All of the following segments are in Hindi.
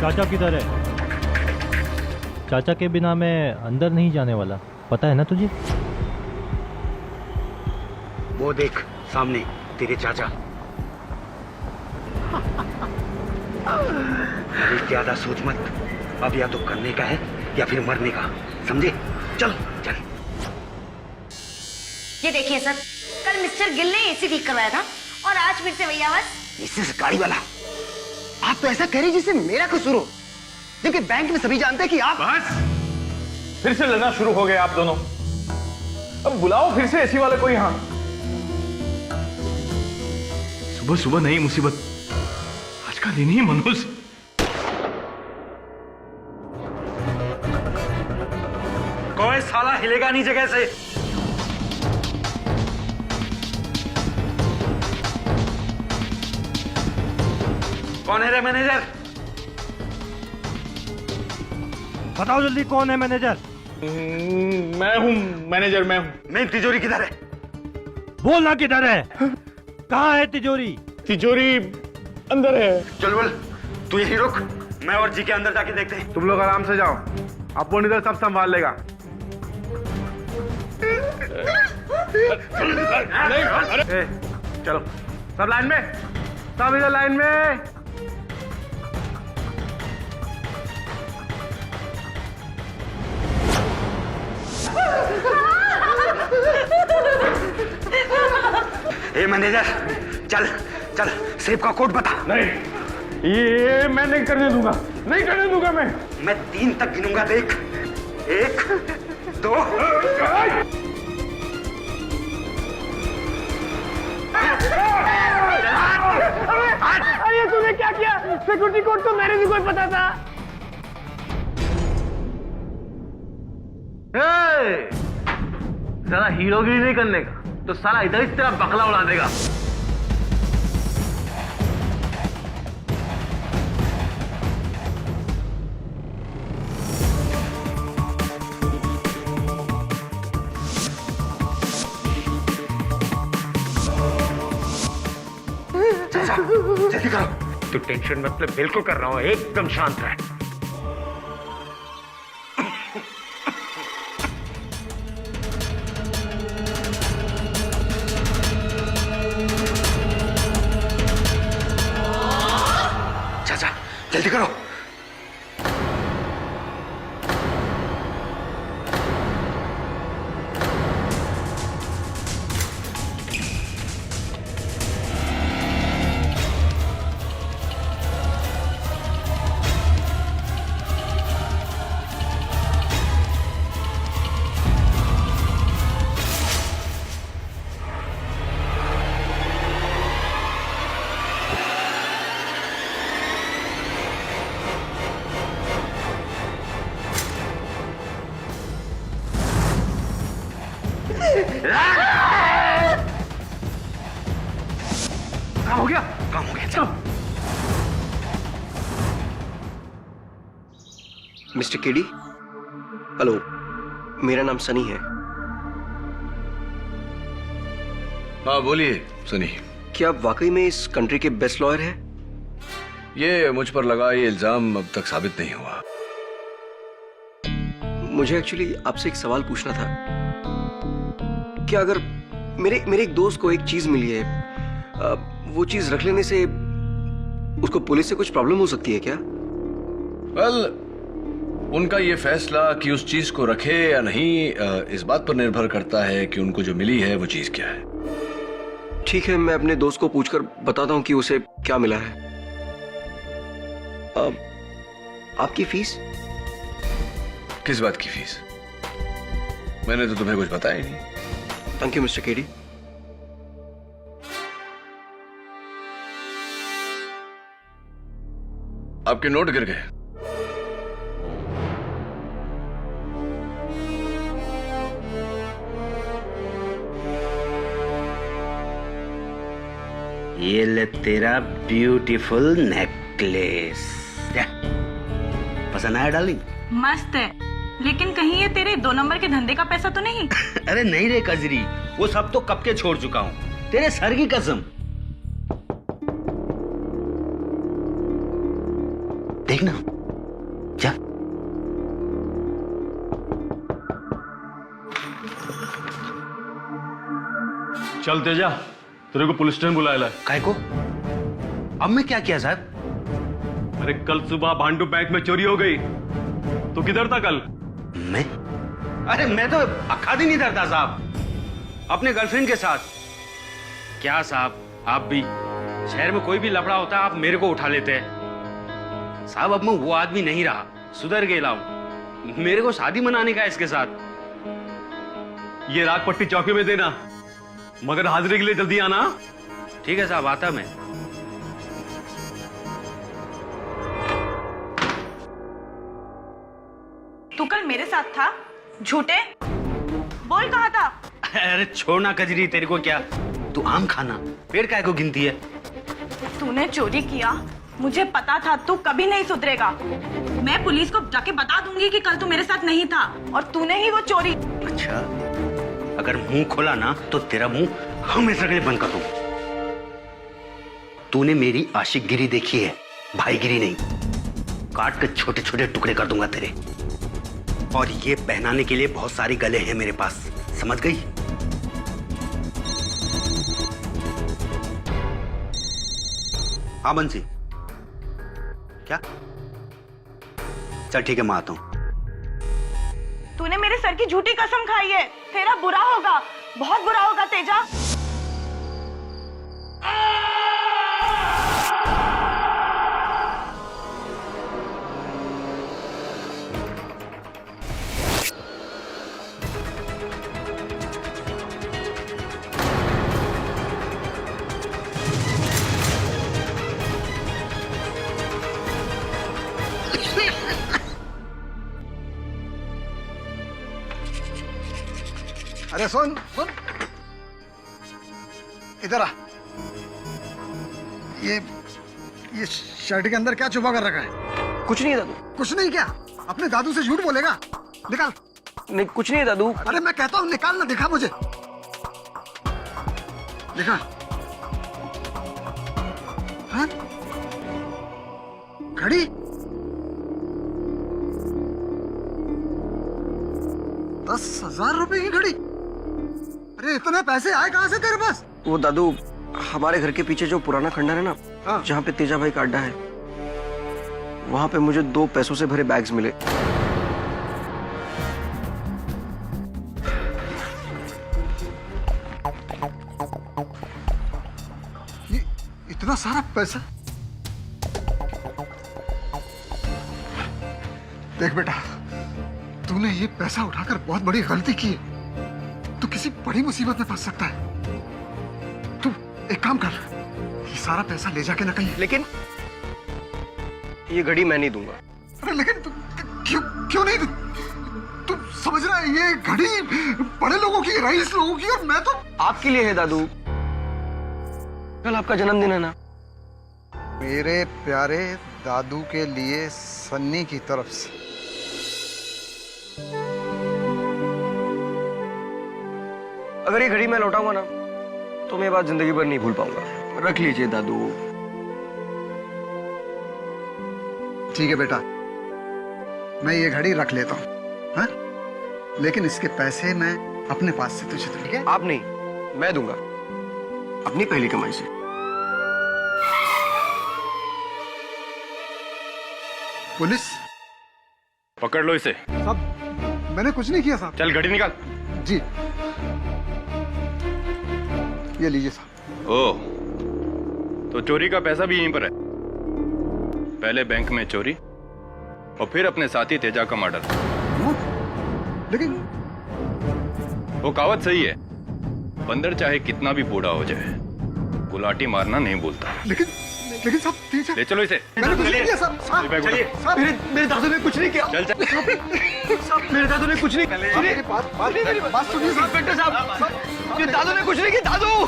चाचा किधर है? चाचा के बिना मैं अंदर नहीं जाने वाला, पता है ना तुझे? वो देख सामने तेरे चाचा। अरे ज्यादा सोच मत, अब या तो करने का है या फिर मरने का, समझे? चल चल। ये देखिए सर, कल मिस्टर गिल ने एसी ठीक करवाया था और आज फिर से वही आवाज। इससे गाड़ी वाला, आप तो ऐसा कह रहे जिससे मेरा कसूर हो, जबकि बैंक में सभी जानते हैं कि आप। बस फिर से लड़ना शुरू हो गए आप दोनों। अब बुलाओ फिर से एसी वाले को यहाँ। सुबह सुबह नई मुसीबत, आज का दिन ही मनहूस। कोई साला हिलेगा नहीं जगह से। कौन है रे मैनेजर? बताओ जल्दी, कौन है मैनेजर? मैं हूँ मैनेजर, मैं हूँ। मेन तिजोरी किधर है? बोलना किधर है? कहाँ है तिजोरी? तिजोरी अंदर है। चल बोल, तू यही रुक, मैं और जी के अंदर जाके देखते हैं। तुम लोग आराम से जाओ, अपन इधर सब संभाल लेगा। ए, चलो सब लाइन में, सब इधर लाइन में। ए मैनेजर, चल चल, सेब का कोड बता। नहीं, ये मैं नहीं करने दूंगा, नहीं करने दूंगा मैं। मैं 3 तक गिनूंगा, देख। 1 2। अरे तूने क्या किया? सिक्योरिटी कोड तो मेरे भी कोई पता था। साला हीरोगिरी नहीं करने का तो साला इधर ही तेरा बकला उड़ा देगा। जल्दी करो। तू टेंशन मत ले, बिल्कुल कर रहा हूं, एकदम शांत रह। चाचा जल्दी करो। काम हो गया, काम हो गया, चलो। मिस्टर केडी, हेलो, मेरा नाम सनी है। हाँ बोलिए सनी। क्या आप वाकई में इस कंट्री के बेस्ट लॉयर हैं? ये मुझ पर लगा ये इल्जाम अब तक साबित नहीं हुआ। मुझे एक्चुअली आपसे एक सवाल पूछना था। क्या अगर मेरे एक दोस्त को एक चीज मिली है, वो चीज रख लेने से उसको पुलिस से कुछ प्रॉब्लम हो सकती है क्या? वेल, उनका ये फैसला कि उस चीज को रखे या नहीं इस बात पर निर्भर करता है कि उनको जो मिली है वो चीज क्या है। ठीक है, मैं अपने दोस्त को पूछकर बताता हूँ कि उसे क्या मिला है। आपकी फीस? किस बात की फीस? मैंने तो तुम्हें कुछ बताया ही नहीं। Thank you mister KD. आपके नोट गिर गए। ये ले तेरा ब्यूटीफुल नेकलेस। पसंद आया डार्लिंग? मस्त है, लेकिन कहीं ये तेरे 2 नंबर के धंधे का पैसा तो नहीं? अरे नहीं रे कजरी, वो सब तो कब के छोड़ चुका हूँ, तेरे सर की कसम। देखना, जा। चल तेजा, तेरे को पुलिस स्टेशन बुलाया है। काय को? अब मैं क्या किया साहब? अरे कल सुबह भांडू बैंक में चोरी हो गई। तू किधर था कल? मैं? अरे मैं तो अक्खा दिन इधर था साहब, अपने गर्लफ्रेंड के साथ। क्या साहब, आप भी शहर में कोई भी लफड़ा होता है आप मेरे को उठा लेते हैं। साहब अब मैं वो आदमी नहीं रहा, सुधर गया हूं। मेरे को शादी मनाने का है इसके साथ। ये राग पट्टी चौकी में देना, मगर हाजिरी के लिए जल्दी आना। ठीक है साहब, आता मैं। तू कल मेरे साथ था? झूठे बोल, कहा था? अरे छोड़ना कजरी, तेरे को क्या, तू आम खाना, पेड़ काय को गिनती है? तूने चोरी किया, मुझे पता था तू कभी नहीं सुधरेगा। मैं पुलिस को जाके बता दूंगी कि कल तू मेरे साथ नहीं था और तूने ही वो चोरी। अच्छा, अगर मुंह खोला ना तो तेरा मुंह हमेशा के लिए बंद कर दूं। तूने मेरी आशिकगिरी देखी है, भाईगिरी नहीं। काट के छोटे छोटे टुकड़े कर दूंगा तेरे। और ये पहनाने के लिए बहुत सारी गले हैं मेरे पास, समझ गई? हाँ बंसी, क्या? चल ठीक है, मैं आता हूं। तूने मेरे सर की झूठी कसम खाई है, तेरा बुरा होगा, बहुत बुरा होगा तेजा। अरे सुन सुन, इधर आ। ये शर्ट के अंदर क्या छुपा कर रखा है? कुछ नहीं है दादू। कुछ नहीं क्या? अपने दादू से झूठ बोलेगा? निकाल। नहीं कुछ नहीं है दादू। अरे मैं कहता हूँ निकाल ना, दिखा मुझे, दिखा। हाँ? घड़ी? 10,000 रुपए की घड़ी? अरे इतने पैसे आए कहाँ से तेरे पास? वो दादू, हमारे घर के पीछे जो पुराना खंडर है ना, जहाँ पे तेजा भाई का अड्डा है, वहां पे मुझे 2 पैसों से भरे बैग्स मिले। ये इतना सारा पैसा? देख बेटा, तूने ये पैसा उठाकर बहुत बड़ी गलती की है। तू किसी बड़ी मुसीबत में फंस सकता है। तू एक काम कर, ये सारा पैसा ले जाके ना कहीं। लेकिन ये घड़ी मैं नहीं दूंगा। अरे लेकिन क्यों नहीं? तू समझ रहा है, ये घड़ी बड़े लोगों की, रईस लोगों की, और मैं तो आपके लिए है दादू। कल आपका जन्मदिन है ना। मेरे प्यारे दादू के लिए सन्नी की तरफ से। अगर ये घड़ी मैं लौटाऊंगा ना तो मैं ये बात जिंदगी भर नहीं भूल पाऊंगा। रख लीजिए दादू। ठीक है बेटा, मैं ये घड़ी रख लेता हूँ, हाँ? लेकिन इसके पैसे मैं अपने पास से तुझे दूंगा। ठीक है? आप नहीं, मैं दूंगा, अपनी पहली कमाई से। पुलिस पकड़ लो इसे। साहब, मैंने कुछ नहीं किया साहब। चल घड़ी निकाल। जी, ये लीजिए साहब। ओह, तो चोरी का पैसा भी यहीं पर है। पहले बैंक में चोरी और फिर अपने साथी तेजा का मर्डर। लेकिन वो कहावत सही है, बंदर चाहे कितना भी बूढ़ा हो जाए, गुलाटी मारना नहीं भूलता। लेकिन साहब, तेजा, ले चलो इसे। मैंने कुछ नहीं किया साहब। साहब, मेरे दादू ने कुछ नहीं किया। चल चल। साहब, मेरे दादू ने कुछ नहीं किया। मेरी बात सुनिए साहब। इंस्पेक्टर साहब, मेरे दादू ने कुछ नहीं किया। दादू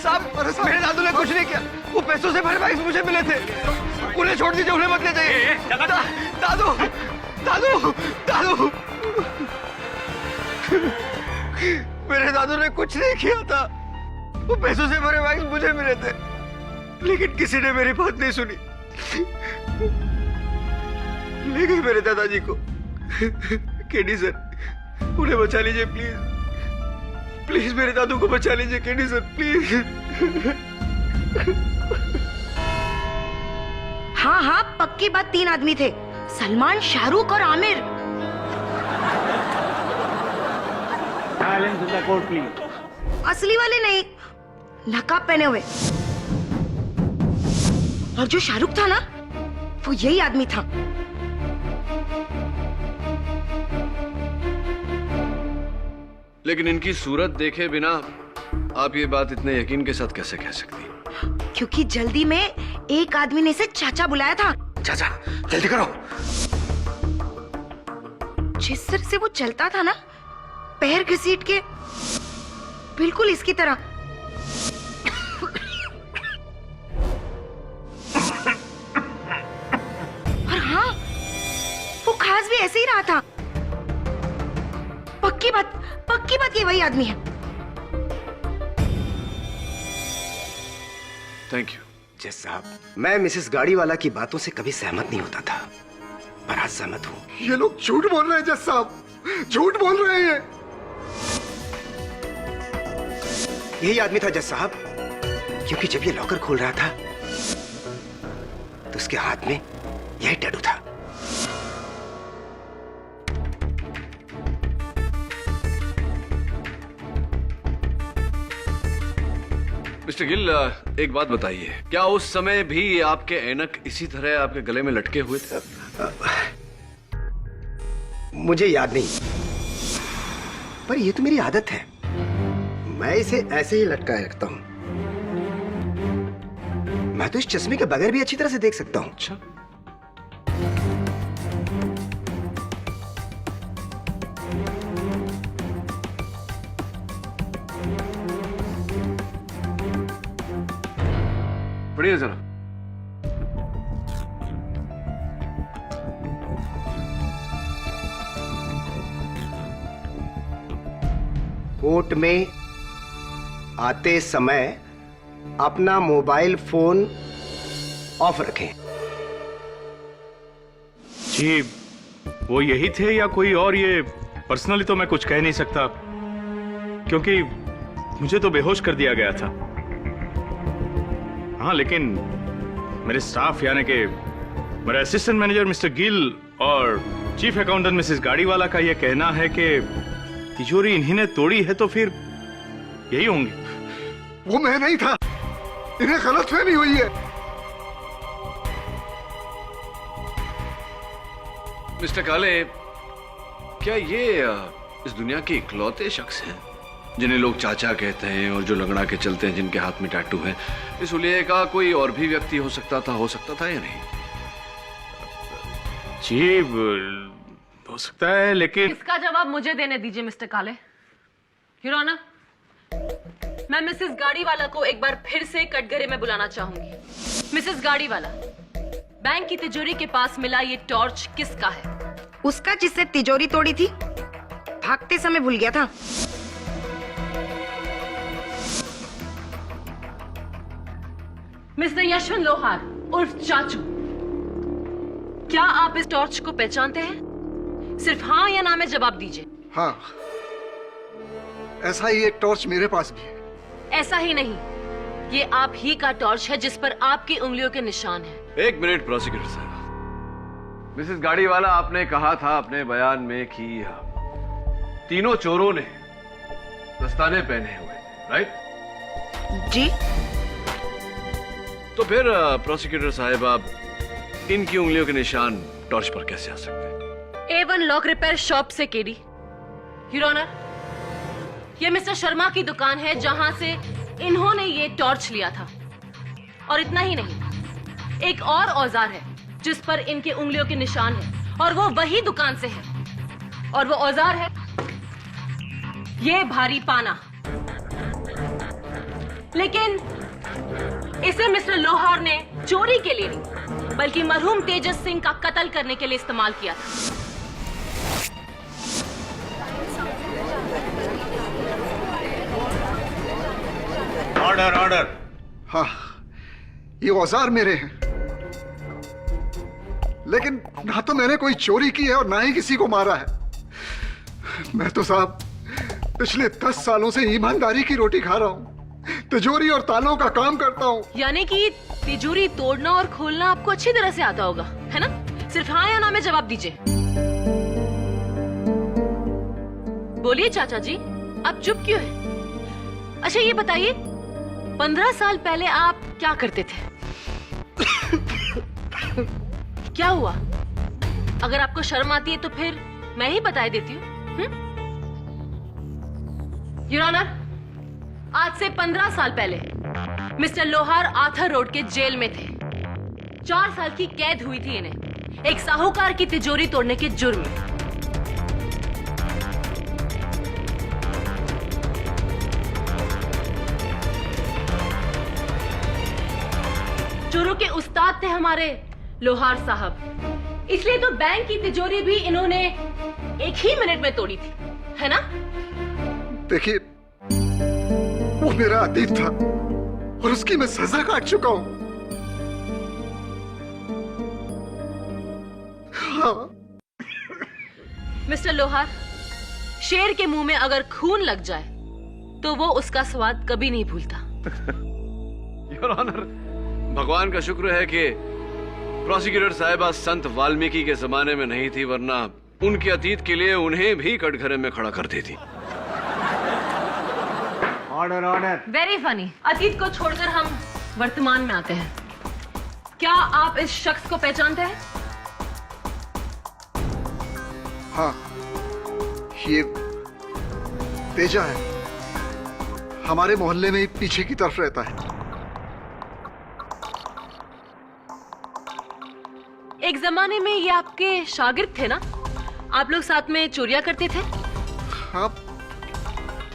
साहब, मेरे दादू ने कुछ नहीं किया। वो पैसों से भरे बैग्स मुझे मिले थे, उन्हें छोड़ दीजिए, उन्हें मत ले जाइए। दादू दादू दादू, मेरे दादू ने कुछ नहीं किया था। वो पैसों से भरे बैग्स मुझे मिले थे, लेकिन किसी ने मेरी बात नहीं सुनी। ले गए मेरे दादाजी को। केडी सर, उन्हें बचा लीजिए प्लीज। प्लीज मेरे दादू को बचा लीजिए केडी सर, प्लीज। हाँ हाँ, पक्की बात, 3 आदमी थे, सलमान, शाहरुख और आमिर। Court please. असली वाले नहीं, नकाब पहने हुए। और जो शाहरुख था ना, वो यही आदमी था। लेकिन इनकी सूरत देखे बिना आप ये बात इतने यकीन के साथ कैसे कह सकती हैं? क्योंकि जल्दी में एक आदमी ने इसे चाचा बुलाया था। चाचा जल्दी करो। जिस तरह से वो चलता था ना, पैर घसीट के, बिल्कुल इसकी तरह। और हाँ, वो खास भी ऐसे ही रहा था। पक्की बात ये वही आदमी है। Thank you. जज साहब, मैं मिसेस गाड़ीवाला की बातों से कभी सहमत नहीं होता था, पर आज सहमत हूँ। ये लोग झूठ बोल रहे हैं जज साहब, झूठ बोल रहे हैं। यही आदमी था जज साहब, क्योंकि जब ये लॉकर खोल रहा था तो उसके हाथ में यही टैटू था। मिस्टर गिल, एक बात बताइए, क्या उस समय भी आपके ऐनक इसी तरह आपके गले में लटके हुए थे? मुझे याद नहीं, पर ये तो मेरी आदत है, मैं इसे ऐसे ही लटकाए रखता हूं। मैं तो इस चश्मे के बगैर भी अच्छी तरह से देख सकता हूं। अच्छा, बढ़िया जरा। कोर्ट में आते समय अपना मोबाइल फोन ऑफ रखें। जी, वो यही थे या कोई और? ये पर्सनली तो मैं कुछ कह नहीं सकता, क्योंकि मुझे तो बेहोश कर दिया गया था। हाँ, लेकिन मेरे स्टाफ यानी कि मेरा असिस्टेंट मैनेजर मिस्टर गिल और चीफ अकाउंटेंट मिसेस गाड़ीवाला का यह कहना है कि तिजोरी इन्हीं ने तोड़ी है, तो फिर यही होंगे। वो मैं नहीं था, इन्हें गलतफहमी हुई है। मिस्टर काले, क्या ये इस दुनिया के इकलौते शख्स हैं जिन्हें लोग चाचा कहते हैं और जो लगड़ा के चलते हैं, जिनके हाथ में टैटू है? इस हुलिये का कोई और भी व्यक्ति हो सकता था या नहीं? जी, हो सकता है, लेकिन इसका जवाब मुझे देने दीजिए मिस्टर काले। योर ऑनर, मैं मिसेस गाड़ीवाला को एक बार फिर से कटघरे में बुलाना चाहूंगी। मिसेस गाड़ीवाला, बैंक की तिजोरी के पास मिला ये टॉर्च किसका है? उसका, जिससे तिजोरी तोड़ी थी, भागते समय भूल गया था। मिस्टर यशवंत लोहार उर्फ चाचू, क्या आप इस टॉर्च को पहचानते हैं? सिर्फ हाँ या ना में जवाब दीजिए। हाँ, ऐसा ही एक टॉर्च मेरे पास भी है। ऐसा ही नहीं, ये आप ही का टॉर्च है जिस पर आपकी उंगलियों के निशान हैं। एक मिनट प्रोसिक्यूटर साहब, मिसेस गाड़ीवाला, आपने कहा था अपने बयान में कि तीनों चोरों ने दस्ताने पहने हुए, राइट? जी। तो फिर प्रोसिक्यूटर साहब, आप इनकी उंगलियों के निशान टॉर्च पर कैसे आ सकते हैं? A1 लॉक रिपेयर शॉप से केडी। योर ऑनर, ये मिस्टर शर्मा की दुकान है जहां से इन्होंने ये टॉर्च लिया था। और इतना ही नहीं, एक और औजार है जिस पर इनके उंगलियों के निशान है, और वो वही दुकान से है। और वो औजार है ये भारी पाना। लेकिन इसे मिस्टर लोहार ने चोरी के लिए नहीं, बल्कि मरहूम तेजस सिंह का कत्ल करने के लिए इस्तेमाल किया था। Order, order. हाँ, ये औजार मेरे हैं। लेकिन ना तो मैंने कोई चोरी की है और ना ही किसी को मारा है। मैं तो साहब पिछले 10 सालों से ईमानदारी की रोटी खा रहा हूँ, तिजोरी और तालों का काम करता हूँ। यानी कि तिजोरी तोड़ना और खोलना आपको अच्छी तरह से आता होगा, है ना? सिर्फ हाँ या ना में जवाब दीजिए। बोलिए चाचा जी, आप चुप क्यों हैं? अच्छा ये बताइए, 15 साल पहले आप क्या करते थे? क्या हुआ? अगर आपको शर्म आती है तो फिर मैं ही बता देती हूँ। योर ऑनर, आज से 15 साल पहले मिस्टर लोहार आर्थर रोड के जेल में थे। 4 साल की कैद हुई थी इन्हें एक साहूकार की तिजोरी तोड़ने के जुर्म में। चोरों के उस्ताद थे हमारे लोहार साहब, इसलिए तो बैंक की तिजोरी भी इन्होंने 1 ही मिनट में तोड़ी थी, है ना? देखिए, वो मेरा अतीत था और उसकी मैं सजा काट चुका हूं। हाँ। मिस्टर लोहार, शेर के मुंह में अगर खून लग जाए तो वो उसका स्वाद कभी नहीं भूलता। योर ऑनर, भगवान का शुक्र है कि प्रोसिक्यूटर साहिबा संत वाल्मीकि के जमाने में नहीं थी, वरना उनके अतीत के लिए उन्हें भी कटघरे में खड़ा कर देती। Order order. Very funny. अतीत को छोड़कर हम वर्तमान में आते हैं। क्या आप इस शख्स को पहचानते हैं? हाँ, ये तेजा है, हमारे मोहल्ले में पीछे की तरफ रहता है। एक जमाने में ये आपके शागिर्द थे ना? आप लोग साथ में चोरियां करते थे? हाँ,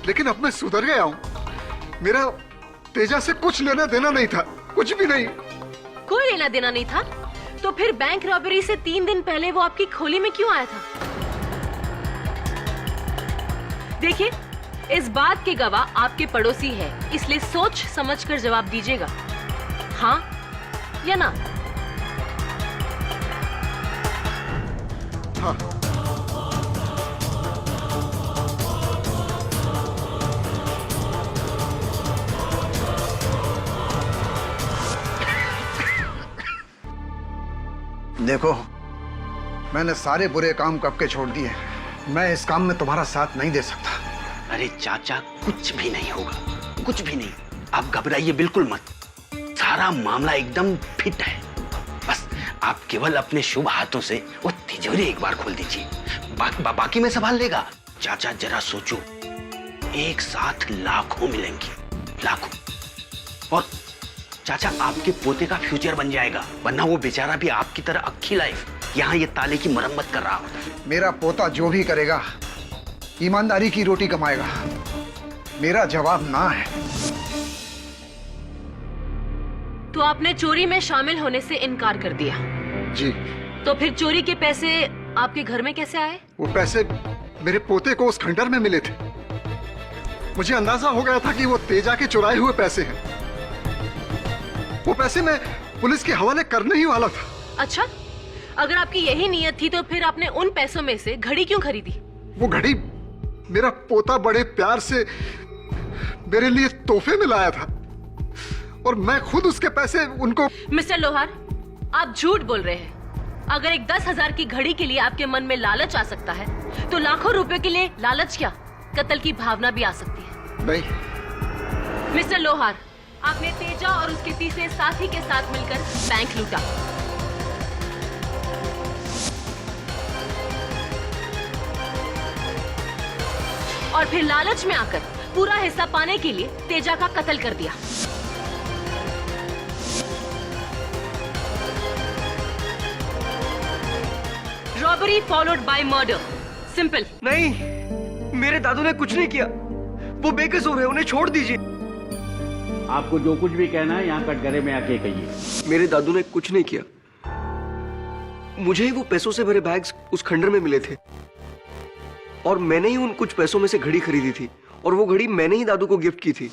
लेकिन अब मैं सुधर गया हूँ। मेरा तेजा से कुछ लेना देना नहीं था, कुछ भी नहीं। कोई लेना देना नहीं था? तो फिर बैंक रॉबरी से 3 दिन पहले वो आपकी खोली में क्यों आया था? देखिए, इस बात के गवाह आपके पड़ोसी है, इसलिए सोच समझकर जवाब दीजिएगा, हाँ या ना। हाँ। देखो, मैंने सारे बुरे काम कब के छोड़ दिए। मैं इस काम में तुम्हारा साथ नहीं दे सकता। अरे चाचा, कुछ भी नहीं होगा, कुछ भी नहीं। आप घबराइए बिल्कुल मत, सारा मामला एकदम फिट है। बस आप केवल अपने शुभ हाथों से वो तिजोरी एक बार खोल दीजिए, बाकी मैं संभाल लेगा। चाचा जरा सोचो, एक साथ लाखों मिलेंगे, लाखों। और चाचा, आपके पोते का फ्यूचर बन जाएगा, वरना वो बेचारा भी आपकी तरह अक्खी लाइफ यहाँ ये ताले की मरम्मत कर रहा होता है। मेरा पोता जो भी करेगा ईमानदारी की रोटी कमाएगा। मेरा जवाब ना है। तो आपने चोरी में शामिल होने से इनकार कर दिया? जी। तो फिर चोरी के पैसे आपके घर में कैसे आए? वो पैसे मेरे पोते को उस खंडर में मिले थे। मुझे अंदाजा हो गया था कि वो तेजा के चुराए हुए पैसे हैं। वो पैसे मैं पुलिस के हवाले करने ही वाला था। अच्छा, अगर आपकी यही नीयत थी तो फिर आपने उन पैसों में से घड़ी क्यों खरीदी? वो घड़ी मेरा पोता बड़े प्यार से मेरे लिए तोहफे में लाया था और मैं खुद उसके पैसे उनको। मिस्टर लोहार, आप झूठ बोल रहे हैं। अगर एक 10,000 की घड़ी के लिए आपके मन में लालच आ सकता है तो लाखों रुपयों के लिए लालच क्या, कत्ल की भावना भी आ सकती है। नहीं। मिस्टर लोहार, आपने तेजा और उसके तीसरे साथी के साथ मिलकर बैंक लूटा। और फिर लालच में आकर पूरा हिस्सा पाने के लिए तेजा का कत्ल कर दिया। Robbery followed by murder, simple. नहीं, मेरे दादू ने कुछ नहीं किया। वो बेकसूर है, उन्हें छोड़ दीजिए। आपको जो कुछ भी कहना है यहाँ कटघरे में आके कहिए। मेरे दादू ने कुछ नहीं किया। मुझे ही वो पैसों से भरे बैग्स उस खंडर में मिले थे और मैंने ही उन कुछ पैसों में से घड़ी खरीदी थी और वो घड़ी मैंने ही दादू को गिफ्ट की थी।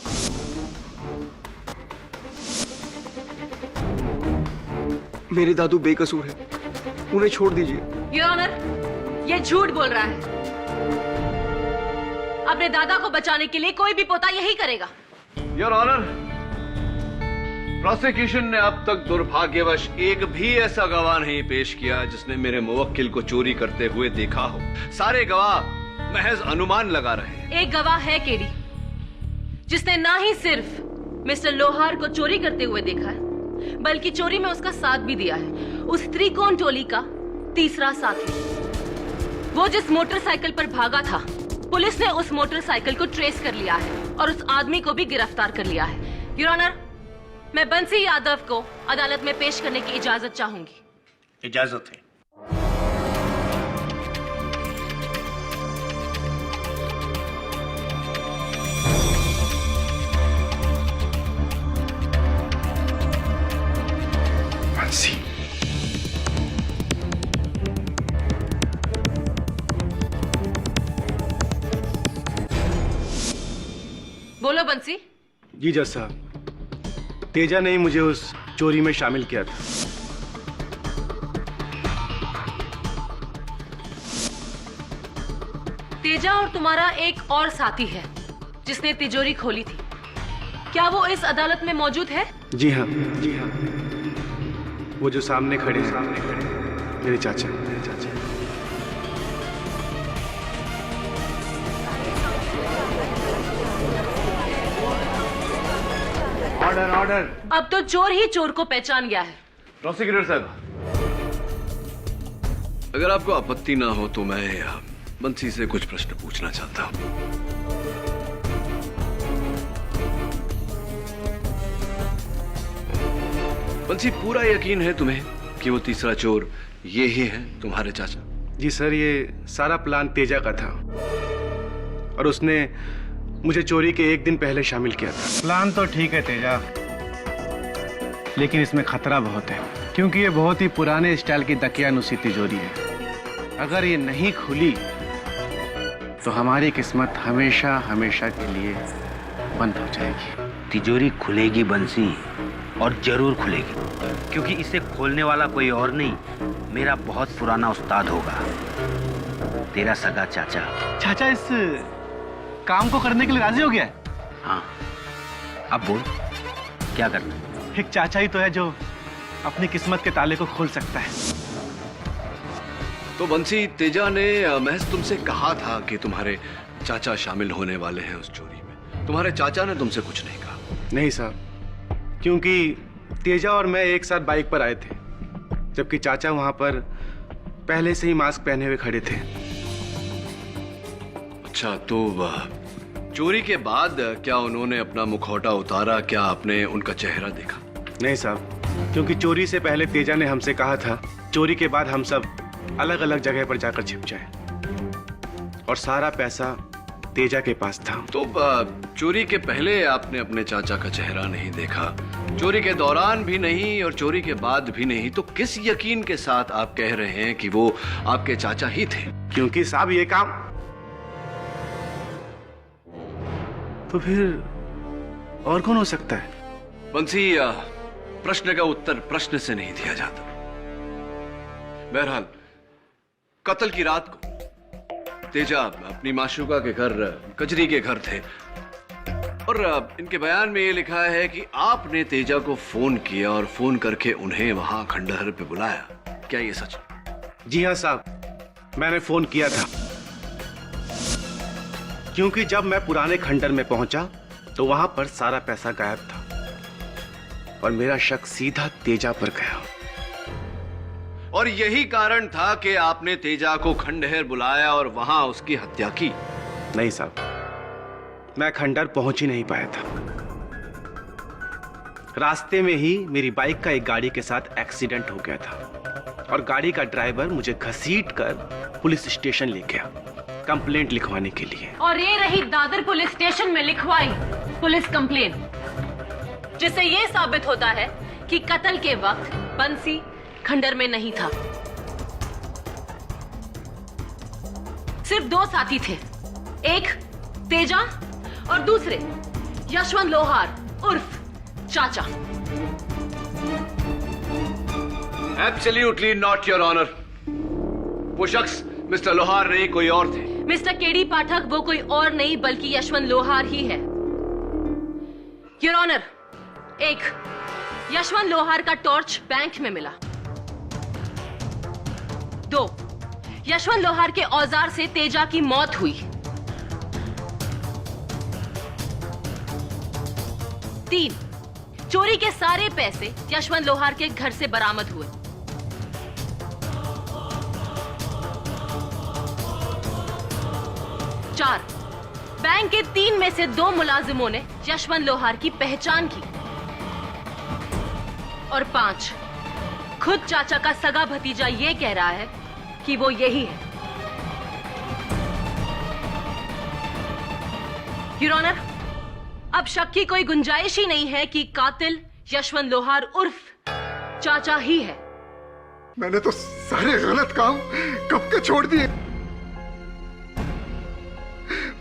मेरे दादू बेकसूर है। उन्हें छोड़ दीजिए। योर ऑनर, ये झूठ बोल रहा है। अपने दादा को बचाने के लिए कोई भी पोता यही करेगा। योर ऑनर, प्रोसिक्यूशन ने अब तक दुर्भाग्यवश एक भी ऐसा गवाह नहीं पेश किया जिसने मेरे मुवक्किल को चोरी करते हुए देखा हो। सारे गवाह महज अनुमान लगा रहे हैं। एक गवाह है केडी, जिसने ना ही सिर्फ मिस्टर लोहार को चोरी करते हुए देखा है, बल्कि चोरी में उसका साथ भी दिया है। उस त्रिकोण टोली का तीसरा साथी, वो जिस मोटरसाइकिल पर भागा था, पुलिस ने उस मोटरसाइकिल को ट्रेस कर लिया है और उस आदमी को भी गिरफ्तार कर लिया है। योर ऑनर, मैं बंसी यादव को अदालत में पेश करने की इजाजत चाहूंगी। इजाजत है। बंसी, बोलो बंसी। जी जज साहब, तेजा ने ही मुझे उस चोरी में शामिल किया था। तेजा और तुम्हारा एक और साथी है जिसने तिजोरी खोली थी। क्या वो इस अदालत में मौजूद है? जी हाँ, जी हाँ, वो जो सामने खड़े हैं, मेरे चाचा। Order order. अब तो चोर ही चोर को पहचान गया है। प्रोसिक्यूटर साहब, अगर आपको आपत्ति ना हो तो मैं बंसी से कुछ प्रश्न पूछना चाहता हूं। बंसी, पूरा यकीन है तुम्हें कि वो तीसरा चोर ये ही है तुम्हारे चाचा? जी सर, ये सारा प्लान तेजा का था और उसने मुझे चोरी के एक दिन पहले शामिल किया था। प्लान तो ठीक है तेजा, लेकिन इसमें खतरा बहुत है, क्योंकि ये बहुत ही पुराने स्टाइल की दकियानुसी तिजोरी है। अगर ये नहीं खुली तो हमारी किस्मत हमेशा हमेशा के लिए बंद हो जाएगी। तिजोरी खुलेगी बंसी, और जरूर खुलेगी, क्योंकि इसे खोलने वाला कोई और नहीं, मेरा बहुत पुराना उस्ताद होगा, तेरा सगा चाचा। चाचा इस काम को करने के लिए राजी हो गया है? हाँ, अब बोल क्या करना है? एक चाचा ही तो है जो अपनी किस्मत के ताले को खोल सकता है। तो बंसी, तेजा ने महज तुमसे कहा था कि तुम्हारे चाचा शामिल होने वाले हैं उस चोरी में। तुम्हारे चाचा ने तुमसे कुछ नहीं कहा? नहीं साहब, क्योंकि तेजा और मैं एक साथ बाइक पर आए थे, जबकि चाचा वहां पर पहले से ही मास्क पहने हुए खड़े थे। अच्छा, तो चोरी के बाद क्या उन्होंने अपना मुखौटा उतारा? क्या आपने उनका चेहरा देखा? नहीं साहब, क्योंकि चोरी से पहले तेजा ने हमसे कहा था चोरी के बाद हम सब अलग अलग जगह पर जाकर छिप जाएं, और सारा पैसा तेजा के पास था। तो चोरी के पहले आपने अपने चाचा का चेहरा नहीं देखा, चोरी के दौरान भी नहीं और चोरी के बाद भी नहीं, तो किस यकीन के साथ आप कह रहे हैं कि वो आपके चाचा ही थे? क्योंकि साहब ये काम तो फिर और कौन हो सकता है? बंसी, प्रश्न का उत्तर प्रश्न से नहीं दिया जाता। बहरहाल, कत्ल की रात को तेजा अपनी माशूका के घर, कजरी के घर थे, और इनके बयान में ये लिखा है कि आपने तेजा को फोन किया और फोन करके उन्हें वहां खंडहर पे बुलाया। क्या ये सच? जी हाँ साहब, मैंने फोन किया था, क्योंकि जब मैं पुराने खंडहर में पहुंचा तो वहां पर सारा पैसा गायब था और मेरा शक सीधा तेजा पर गया। और यही कारण था कि आपने तेजा को खंडहर बुलाया और वहां उसकी हत्या की? नहीं साहब, मैं खंडहर पहुंच ही नहीं पाया था। रास्ते में ही मेरी बाइक का एक गाड़ी के साथ एक्सीडेंट हो गया था और गाड़ी का ड्राइवर मुझे घसीट कर पुलिस स्टेशन ले गया कंप्लेंट लिखवाने के लिए। और ये रही दादर पुलिस स्टेशन में लिखवाई पुलिस कंप्लेंट, जिससे ये साबित होता है कि कत्ल के वक्त बंसी खंडहर में नहीं था। सिर्फ दो साथी थे, एक तेजा और दूसरे यशवंत लोहार उर्फ चाचा। Absolutely not, your honour. वो शख्स मिस्टर लोहार नहीं कोई और थे। मिस्टर केडी पाठक वो कोई और नहीं बल्कि यशवंत लोहार ही है। योर ऑनर, एक यशवंत लोहार का टॉर्च बैंक में मिला। 2, यशवंत लोहार के औजार से तेजा की मौत हुई। 3, चोरी के सारे पैसे यशवंत लोहार के घर से बरामद हुए। 4, बैंक के 3 में से 2 मुलाजिमों ने यशवंत लोहार की पहचान की। और 5, खुद चाचा का सगा भतीजा यह कह रहा है कि वो यही है। योर ऑनर, अब शक की कोई गुंजाइश ही नहीं है कि कातिल यशवंत लोहार उर्फ चाचा ही है। मैंने तो सारे गलत काम कब के छोड़ दिए।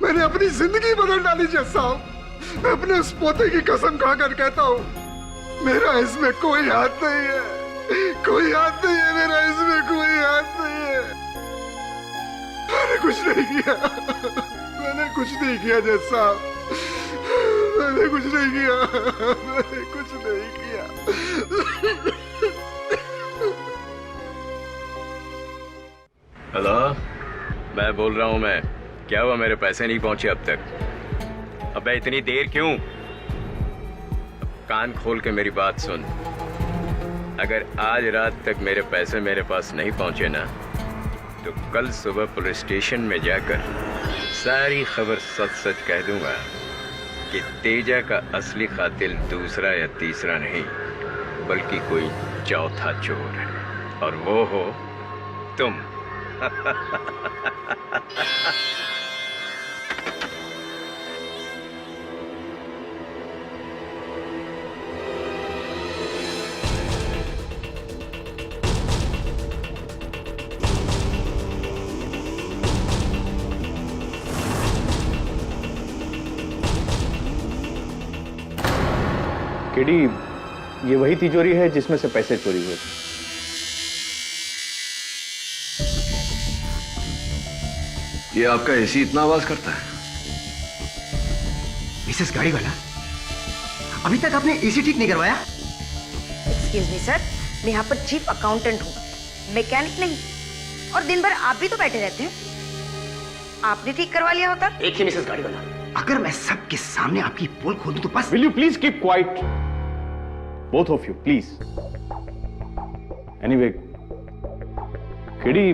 मैंने अपनी जिंदगी बदल डाली जज साहब। मैं अपने उस पोते की कसम खाकर कहता हूँ, मेरा इसमें कोई हाथ नहीं है, कोई हाथ नहीं है, मेरा इसमें कोई हाथ नहीं है। मैंने कुछ नहीं किया, मैंने कुछ नहीं किया जज साहब, मैंने कुछ नहीं किया, मैंने कुछ नहीं किया। हेलो, मैं बोल रहा हूँ। मैं क्या हुआ, मेरे पैसे नहीं पहुंचे अब तक? अबे इतनी देर क्यों? कान खोल के मेरी बात सुन। अगर आज रात तक मेरे पैसे मेरे पास नहीं पहुंचे ना, तो कल सुबह पुलिस स्टेशन में जाकर सारी खबर सच सच कह दूंगा कि तेजा का असली कातिल दूसरा या तीसरा नहीं बल्कि कोई चौथा चोर है, और वो हो तुम। केडी, ये वही तिजोरी है जिसमें से पैसे चोरी हुए थे। ये आपका एसी इतना आवाज करता है? मिसेस गाड़ी वाला, अभी तक आपने एसी ठीक नहीं करवाया? एक्सक्यूज मी सर, मैं यहाँ पर चीफ अकाउंटेंट हूँ, मैकेनिक नहीं। और दिन भर आप भी तो बैठे रहते हैं, आपने ठीक करवा लिया होता। देखिए मिसेस गाड़ी वाला, अगर मैं सबके सामने आपकी पोल खोल दूं तो बस। Will you please keep quiet? Both of you, please. Anyway, KD,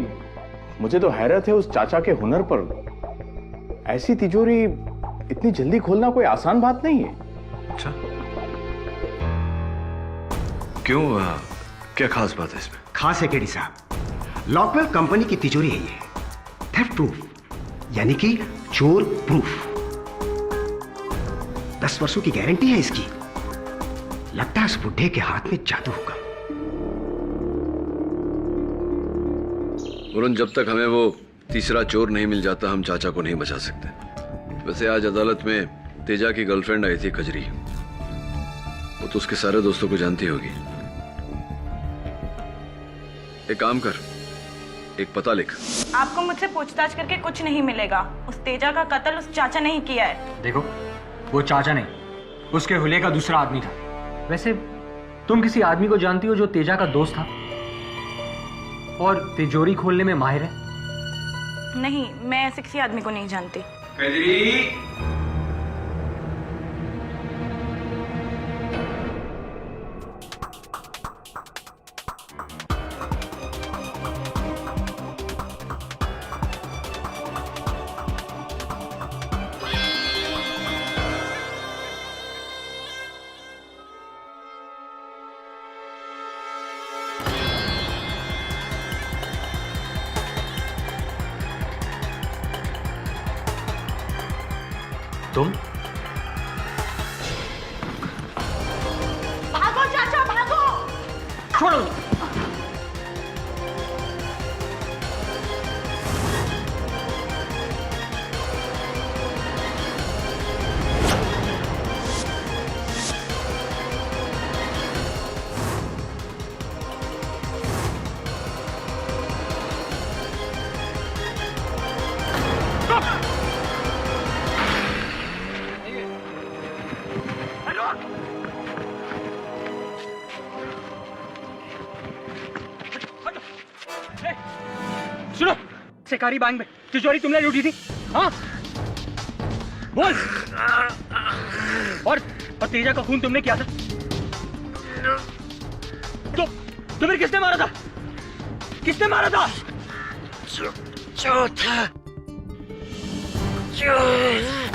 मुझे तो हैरत है उस चाचा के हुनर पर। ऐसी तिजोरी इतनी जल्दी खोलना कोई आसान बात नहीं है। अच्छा, क्यों? क्या खास बात है इसमें? खास है केडी साहब, लॉकवेल कंपनी की तिजोरी है ये, थेफ्ट प्रूफ, यानी कि चोर प्रूफ। 10 वर्षों की गारंटी है इसकी। लगता है उस बुढ़े के हाथ में जादू होगा। वरुण, जब तक हमें वो तीसरा चोर नहीं मिल जाता, हम चाचा को नहीं बचा सकते। वैसे आज अदालत में तेजा की गर्लफ्रेंड आई थी कजरी। वो तो उसके सारे दोस्तों को जानती होगी। एक काम कर, एक पता लिख। आपको मुझसे पूछताछ करके कुछ नहीं मिलेगा। उस तेजा का कत्ल उस चाचा ने ही किया है। देखो, वो चाचा नहीं, उसके हुले का दूसरा आदमी था। वैसे तुम किसी आदमी को जानती हो जो तेजा का दोस्त था और तिजोरी खोलने में माहिर है? नहीं, मैं ऐसे किसी आदमी को नहीं जानती। तुम? भागो चाचा, भागो! छोड़ो! सरकारी बैंक में तिजोरी तुमने लूटी थी, हाँ? बोल। और तेजा का खून तुमने किया था? तो तुम्हें किसने मारा था? किसने मारा था?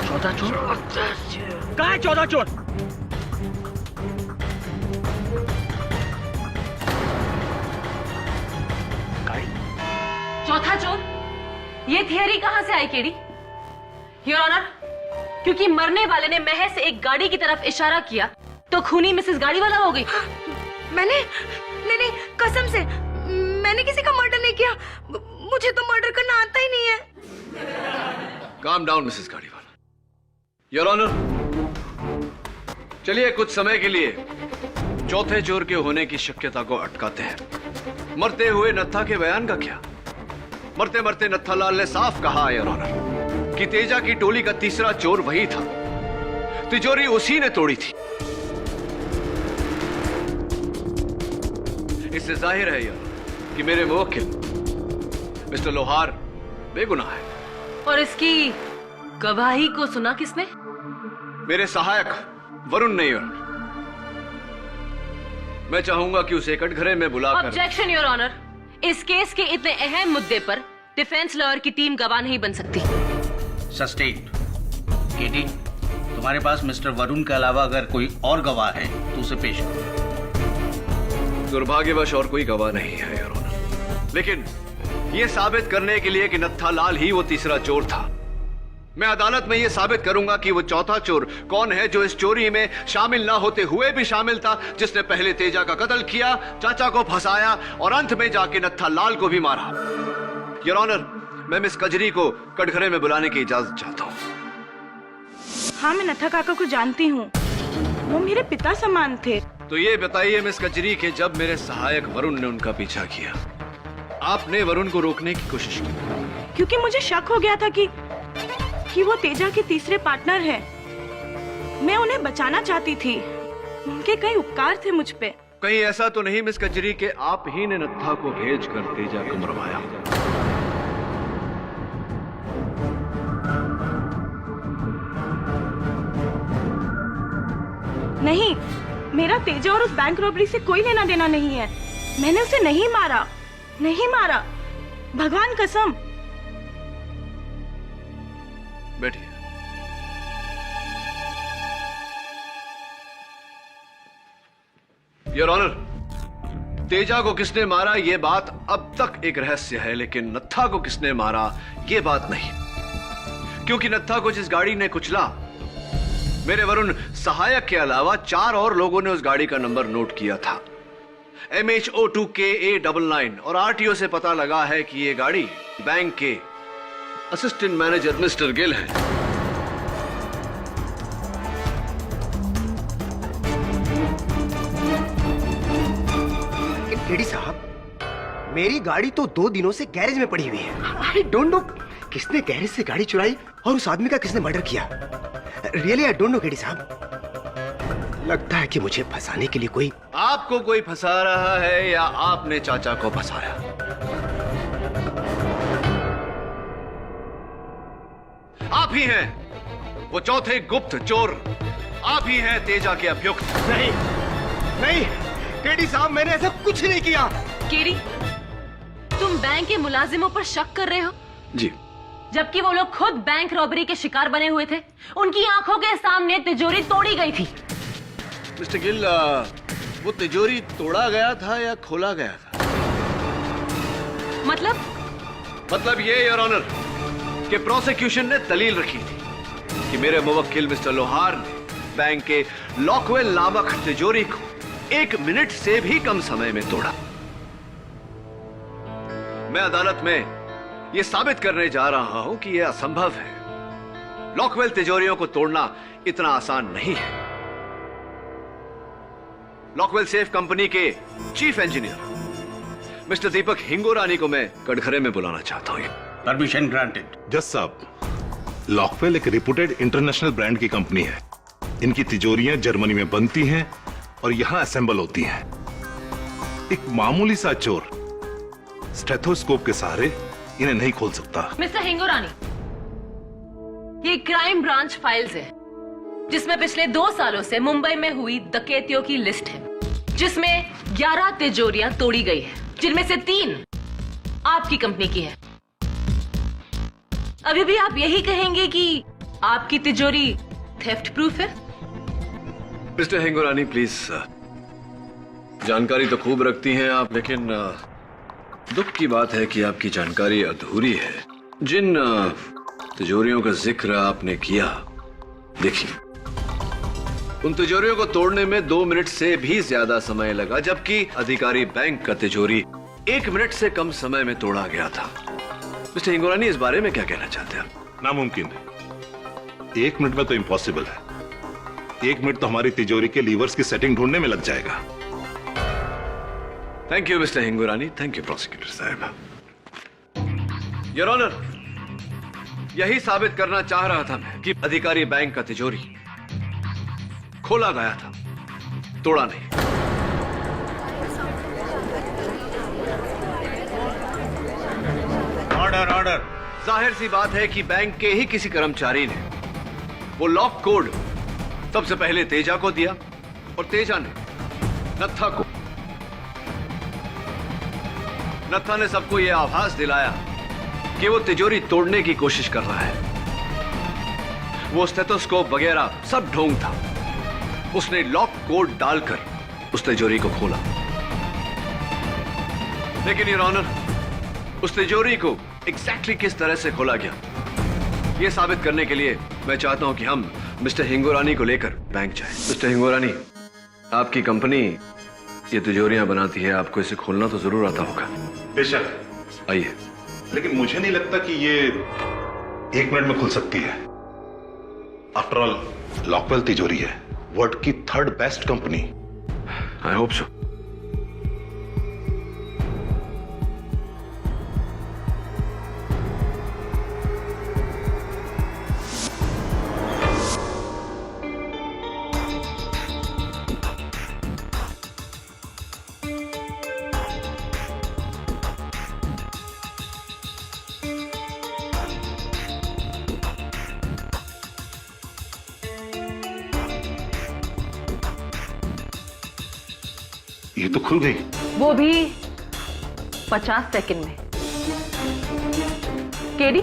चौथा चोर। कहाँ है चौथा चोर? चौथा चोर? ये थियरी कहां से आई केडी? योर ऑनर, क्योंकि मरने वाले ने महज एक गाड़ी की तरफ इशारा किया तो खूनी मिसेस गाड़ीवाला हो गई। मैंने नहीं, कसम से मैंने किसी का मर्डर नहीं किया। मुझे तो मर्डर करना आता ही नहीं है। Calm down Mrs Gadiwala. Your honour, चलिए कुछ समय के लिए चौथे चोर के होने की शक्यता को अटकाते हैं। मरते हुए नत्था के बयान का क्या? मरते मरते नत्थालाल ने साफ कहा योर ऑनर कि तेजा की टोली का तीसरा चोर वही था। तिजोरी उसी ने तोड़ी थी। इससे जाहिर है यार कि मेरे मुवक्किल मिस्टर लोहार बेगुनाह है। और इसकी गवाही को सुना किसने? मेरे सहायक वरुण ने योर ऑनर। मैं चाहूंगा कि उसे कटघरे में बुलाकर। Objection your honour. इस केस के इतने अहम मुद्दे पर डिफेंस लॉयर की टीम गवाह नहीं बन सकती। सस्टेन्ड। केटी, तुम्हारे पास मिस्टर वरुण के अलावा अगर कोई और गवाह है तो उसे पेश करो। दुर्भाग्यवश और कोई गवाह नहीं है योर ऑनर। लेकिन यह साबित करने के लिए कि नत्थालाल ही वो तीसरा चोर था, मैं अदालत में यह साबित करूंगा कि वो चौथा चोर कौन है जो इस चोरी में शामिल ना होते हुए भी शामिल था, जिसने पहले तेजा का कत्ल किया, चाचा को फंसाया और अंत में जाके नत्थालाल को भी मारा। योर ऑनर, मैं मिस कजरी को कटघरे में बुलाने की इजाजत चाहता हूँ। हाँ, मैं नत्था काका को जानती हूँ। वो मेरे पिता समान थे। तो ये बताइए मिस कजरी कि जब मेरे सहायक वरुण ने उनका पीछा किया, आपने वरुण को रोकने की कोशिश की? क्योंकि मुझे शक हो गया था कि वो तेजा के तीसरे पार्टनर हैं। मैं उन्हें बचाना चाहती थी। उनके कई उपकार थे मुझ पे। कहीं ऐसा तो नहीं मिस कजरी के आप ही ने नत्था को भेजकर तेजा को मरवाया? नहीं, मेरा तेजा और उस बैंक रॉबरी से कोई लेना देना नहीं है। मैंने उसे नहीं मारा, नहीं मारा, भगवान कसम। बैठिए। योर ऑनर, तेजा को किसने मारा यह बात अब तक एक रहस्य है, लेकिन नत्था को किसने मारा यह बात नहीं, क्योंकि नत्था को जिस गाड़ी ने कुचला, मेरे वरुण सहायक के अलावा 4 और लोगों ने उस गाड़ी का नंबर नोट किया था, MH02KA99, और RTO से पता लगा है कि यह गाड़ी बैंक के असिस्टेंट मैनेजर मिस्टर गिल है। केडी साहब, मेरी गाड़ी तो 2 दिनों से गैरेज में पड़ी हुई है। आई डोंट नो किसने गैरेज से गाड़ी चुराई और उस आदमी का किसने मर्डर किया। Really I don't know KD साहब। लगता है कि मुझे फंसाने के लिए कोई आपको कोई फंसा रहा है या आपने चाचा को फंसाया? आप ही हैं वो चौथे गुप्त चोर। आप ही हैं तेजा के अभियुक्त। नहीं, नहीं केडी साहब, मैंने ऐसा कुछ नहीं किया। केडी, तुम बैंक के मुलाजिमों पर शक कर रहे हो? जी। जबकि वो लोग खुद बैंक रॉबरी के शिकार बने हुए थे। उनकी आंखों के सामने तिजोरी तोड़ी गई थी। मिस्टर गिल, वो तिजोरी तोड़ा गया था या खोला गया था? मतलब ये योर ऑनर कि प्रोसिक्यूशन ने दलील रखी थी कि मेरे मुवक्किल मिस्टर लोहार ने बैंक के लॉकवेल नामक तिजोरी को 1 मिनट से भी कम समय में तोड़ा। मैं अदालत में यह साबित करने जा रहा हूं कि यह असंभव है। लॉकवेल तिजोरियों को तोड़ना इतना आसान नहीं है। लॉकवेल सेफ कंपनी के चीफ इंजीनियर मिस्टर दीपक हिंगोरानी को मैं कटघरे में बुलाना चाहता हूं। Permission granted. जज साहब, लॉकवेल एक रिप्यूटेड इंटरनेशनल ब्रांड की कंपनी है। इनकी तिजोरियां जर्मनी में बनती हैं और यहां असेंबल होती हैं। एक मामूली सा चोर स्टेथोस्कोप के सहारे इन्हें नहीं खोल सकता। मिस्टर हिंगोरानी, ये क्राइम ब्रांच फाइल्स है जिसमें पिछले 2 सालों से मुंबई में हुई डकैतियों की लिस्ट है, जिसमें 11 तिजोरियां तोड़ी गई है, जिनमें से 3 आपकी कंपनी की है। अभी भी आप यही कहेंगे कि आपकी तिजोरी थेफ्ट प्रूफ है? मिस्टर हिंगोरानी प्लीज, जानकारी तो खूब रखती हैं आप, लेकिन दुख की बात है कि आपकी जानकारी अधूरी है। जिन तिजोरियों का जिक्र आपने किया, देखिए उन तिजोरियों को तोड़ने में 2 मिनट से भी ज्यादा समय लगा, जबकि अधिकारी बैंक का तिजोरी 1 मिनट से कम समय में तोड़ा गया था। मिस्टर हिंगोरानी, इस बारे में क्या कहना चाहते हैं आप? नामुमकिन है, 1 मिनट में तो इम्पॉसिबल है। 1 मिनट तो हमारी तिजोरी के लीवर्स की सेटिंग ढूंढने में लग जाएगा। Thank you mister Hingorani, thank you prosecutor साहब। योर ऑनर, यही साबित करना चाह रहा था मैं कि अधिकारी बैंक का तिजोरी खोला गया था, तोड़ा नहीं। Order order. जाहिर सी बात है कि बैंक के ही किसी कर्मचारी ने वो लॉक कोड सबसे पहले तेजा को दिया और तेजा ने नत्था ने सबको यह आभास दिलाया कि वो तिजोरी तोड़ने की कोशिश कर रहा है। वो स्टेथोस्कोप वगैरह सब ढोंग था। उसने लॉक कोड डालकर उस तिजोरी को खोला, लेकिन योर ऑनर, उस तिजोरी को एग्जैक्टली किस तरह से खोला गया, यह साबित करने के लिए मैं चाहता हूं कि हम मिस्टर हिंगोरानी को लेकर बैंक जाएं। मिस्टर हिंगोरानी, आपकी कंपनी ये तिजोरियां बनाती है, आपको इसे खोलना तो जरूर आता होगा। बेशक। आइए। लेकिन मुझे नहीं लगता कि ये 1 मिनट में खुल सकती है। आफ्टर ऑल लॉकवेल तिजोरी है, वर्ल्ड की 3rd best company. I hope so. ये तो खुल गई। वो भी 50 सेकंड में। केडी,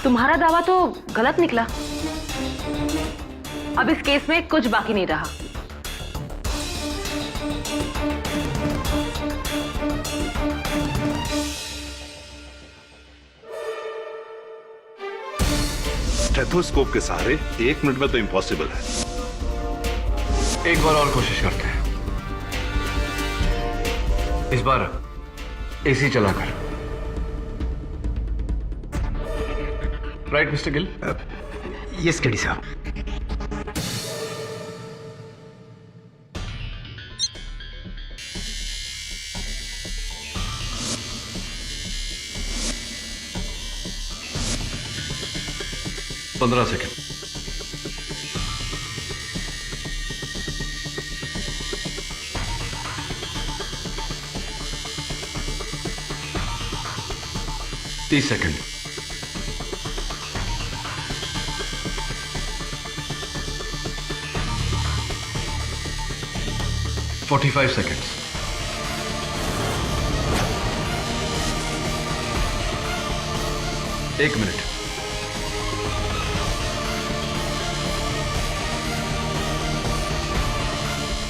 तुम्हारा दावा तो गलत निकला। अब इस केस में कुछ बाकी नहीं रहा। स्टेथोस्कोप के सहारे 1 मिनट में तो इम्पॉसिबल है। एक बार और कोशिश करते हैं, इस बार एसी चलाकर। Right mister Gill? Yes KD साहब। पंद्रह सेकेंड। तीस second. 45 second. 1 minute.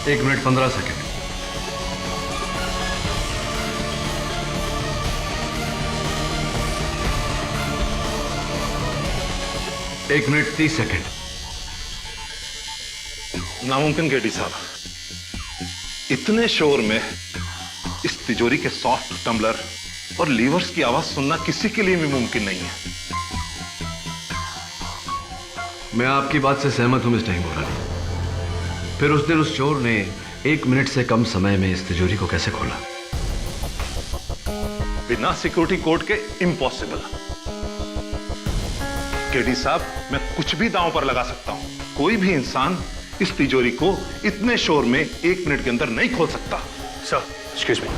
1 minute 15 second. 1 minute 30 second. नामुमकिन केडी साहब, इतने शोर में इस तिजोरी के सॉफ्ट टम्बलर और लीवर्स की आवाज सुनना किसी के लिए भी मुमकिन नहीं है। मैं आपकी बात से सहमत हूं मिस्टर हिंगोरानी। फिर उस दिन उस चोर ने 1 मिनट से कम समय में इस तिजोरी को कैसे खोला? बिना सिक्योरिटी कोड के इम्पॉसिबल। केडी साहब, मैं कुछ भी दांव पर लगा सकता हूं। कोई भी इंसान इस तिजोरी को इतने शोर में 1 मिनट के अंदर नहीं खोल सकता। Sir, excuse me.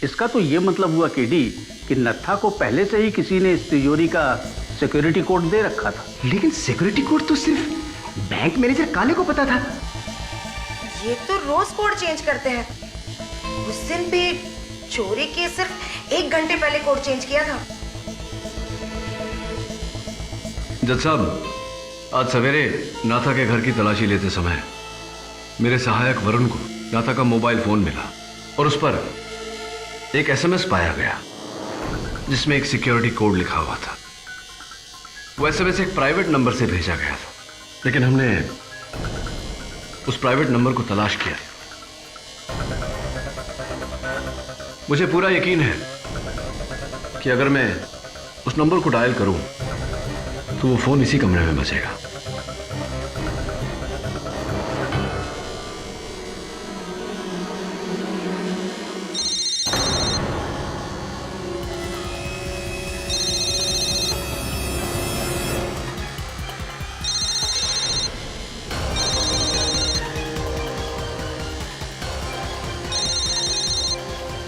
इसका तो ये मतलब हुआ केडी कि नत्था को पहले से ही किसी ने इस तिजोरी का सिक्योरिटी कोड दे रखा था। लेकिन सिक्योरिटी कोड तो सिर्फ बैंक मैनेजर काले को पता था। ये तो रोज कोड चेंज करते हैं। उस दिन भी चोरी के सिर्फ 1 घंटे पहले कोड चेंज किया था। जज साहब, आज सवेरे नाथा के घर की तलाशी लेते समय मेरे सहायक वरुण को नाथा का मोबाइल फोन मिला और उस पर एक एसएमएस पाया गया जिसमें एक सिक्योरिटी कोड लिखा हुआ था। वो एसएमएस एक प्राइवेट नंबर से भेजा गया था, लेकिन हमने उस प्राइवेट नंबर को तलाश किया। मुझे पूरा यकीन है कि अगर मैं उस नंबर को डायल करूं तो वो फोन इसी कमरे में बजेगा।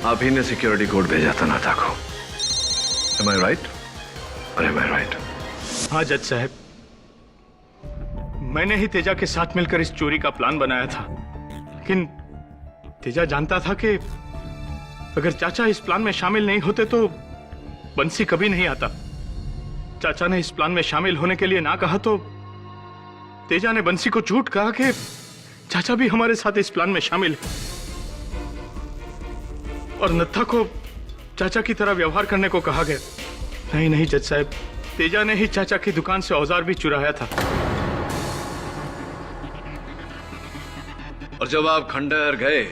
आप ही ने सिक्योरिटी कोड भेजा था नाथा को। Am I right? Am I right? हाँ जज साहब, मैंने ही तेजा के साथ मिलकर इस चोरी का प्लान बनाया था। लेकिन तेजा जानता था कि अगर चाचा इस प्लान में शामिल नहीं होते तो बंसी कभी नहीं आता। चाचा ने इस प्लान में शामिल होने के लिए ना कहा तो तेजा ने बंसी को झूठ कहा कि चाचा भी हमारे साथ इस प्लान में शामिल है, और नत्था को चाचा की तरह व्यवहार करने को कहा गया। नहीं नहीं जज साहब, तेजा ने ही चाचा की दुकान से औजार भी चुराया था। और जब आप खंडहर गए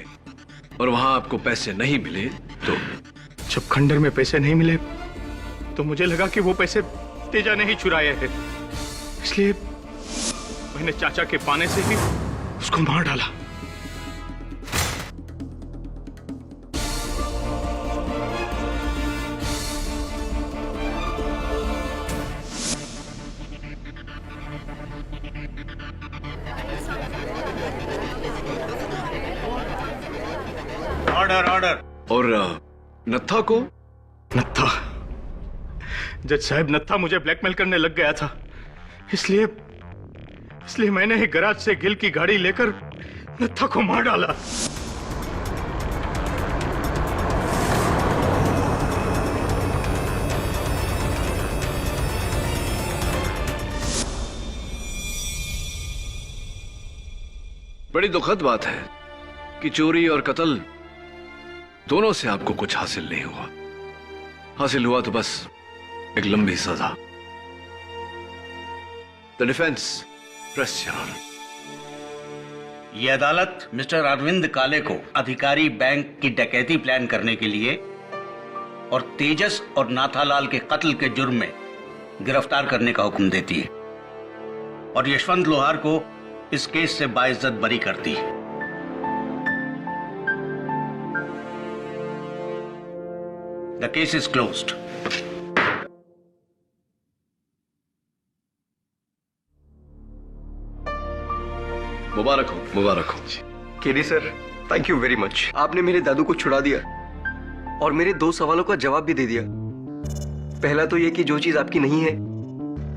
और वहां आपको पैसे नहीं मिले तो? जब खंडहर में पैसे नहीं मिले तो मुझे लगा कि वो पैसे तेजा ने ही चुराए हैं, इसलिए मैंने चाचा के पाने से ही उसको मार डाला। Order order. और नत्था को? नत्था, जज साहब, नत्था मुझे ब्लैकमेल करने लग गया था, इसलिए मैंने ही गैराज से गिल की गाड़ी लेकर नत्था को मार डाला। बड़ी दुखद बात है कि चोरी और कत्ल दोनों से आपको कुछ हासिल नहीं हुआ। हासिल हुआ तो बस एक लंबी सजा। The defence press your honour. ये अदालत मिस्टर अरविंद काले को अधिकारी बैंक की डकैती प्लान करने के लिए और तेजस और नाथालाल के कत्ल के जुर्म में गिरफ्तार करने का हुक्म देती है और यशवंत लोहार को इस केस से बाइज्जत बरी करती है। The case is closed. मुबारक हो, मुबारक हो। KD sir, thank you very much. आपने मेरे दादू को छुड़ा दिया और मेरे 2 सवालों का जवाब भी दे दिया। पहला तो ये कि जो चीज आपकी नहीं है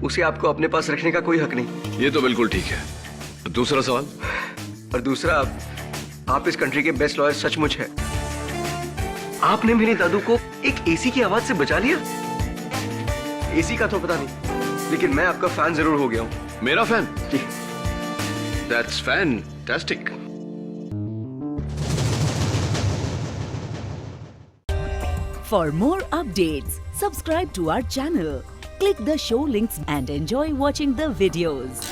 उसे आपको अपने पास रखने का कोई हक नहीं। ये तो बिल्कुल ठीक है। दूसरा सवाल? और दूसरा, आप इस कंट्री के बेस्ट लॉयर सचमुच है। आपने मेरे दादू को एक एसी की आवाज से बचा लिया। एसी का तो पता नहीं, लेकिन मैं आपका फैन जरूर हो गया हूं। मेरा फैन? जी। That's fantastic. For more updates, subscribe to our channel, click the show links and enjoy watching the videos.